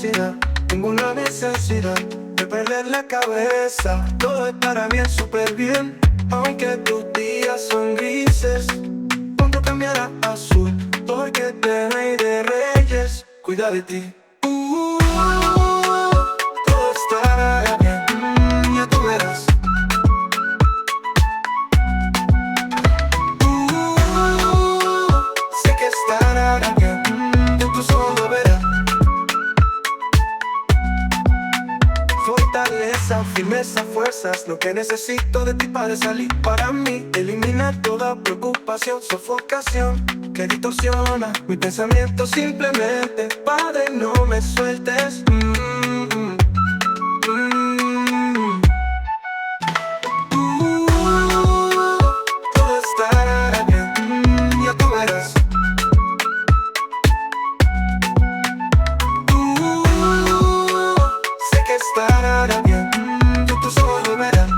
necesidad, ninguna necesidad de perder la cabeza. Todo estará bien, súper bien, aunque tus días son grises. Pronto cambiará a azul, porque te rey de reyes cuida de ti. Todo estará bien, ya tú verás. Sé que estará bien, de tu solo verás. Fortaleza, firmeza, fuerzas, lo que necesito de ti para salir. Para mí, eliminar toda preocupación, sofocación que distorsiona mi pensamiento. Simplemente, Padre, no me sueltes. Todo estará bien, ya tú verás. Sé que estará bien, tú solo verás.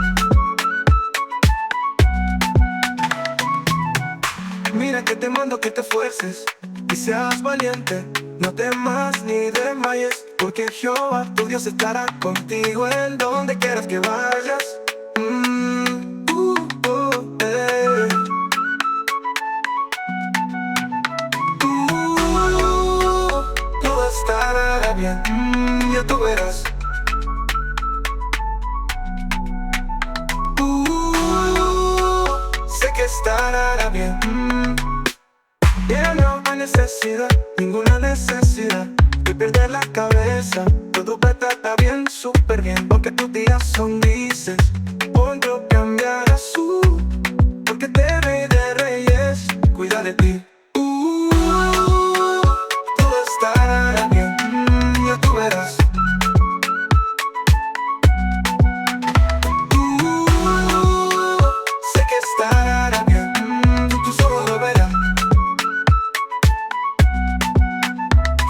Mira que te mando que te esfuerces y seas valiente. No temas ni desmayes, porque Jehová tu Dios estará contigo en donde quieras que vayas. Eh. Todo estará bien, ya tú verás. Sé que estará bien. Ya no hay necesidad, ninguna necesidad de perder la cabeza. Todo va a estar bien, súper bien, porque tus días son grises. Pronto cambiará azul, porque te rey de reyes cuida de ti. Todo estará bien, ya tú verás. Sé que estará bien, tú solo verás.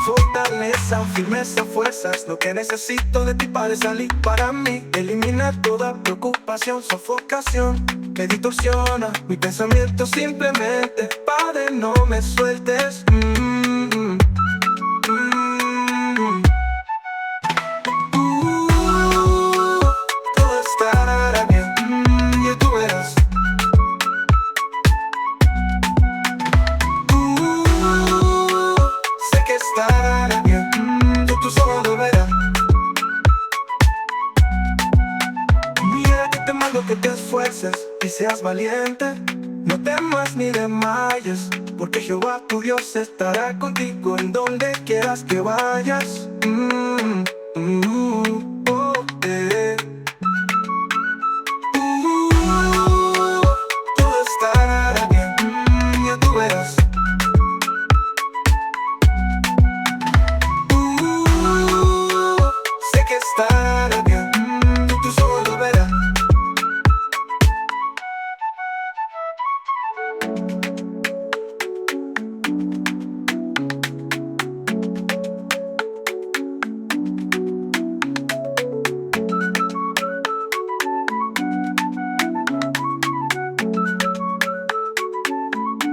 Fortaleza, firmeza, fuerzas, lo que necesito de ti para salir. Para mí, eliminar toda preocupación, sofocación que distorsiona mi pensamiento. Simplemente, Padre, no me sueltes. Todo estará bien, ya tú verás. Sé que estará bien, tú solo verás. Mira que te mando que te esfuerces y seas valiente. No temas ni desmayes, porque Jehová tu Dios estará contigo en donde quieras que vayas.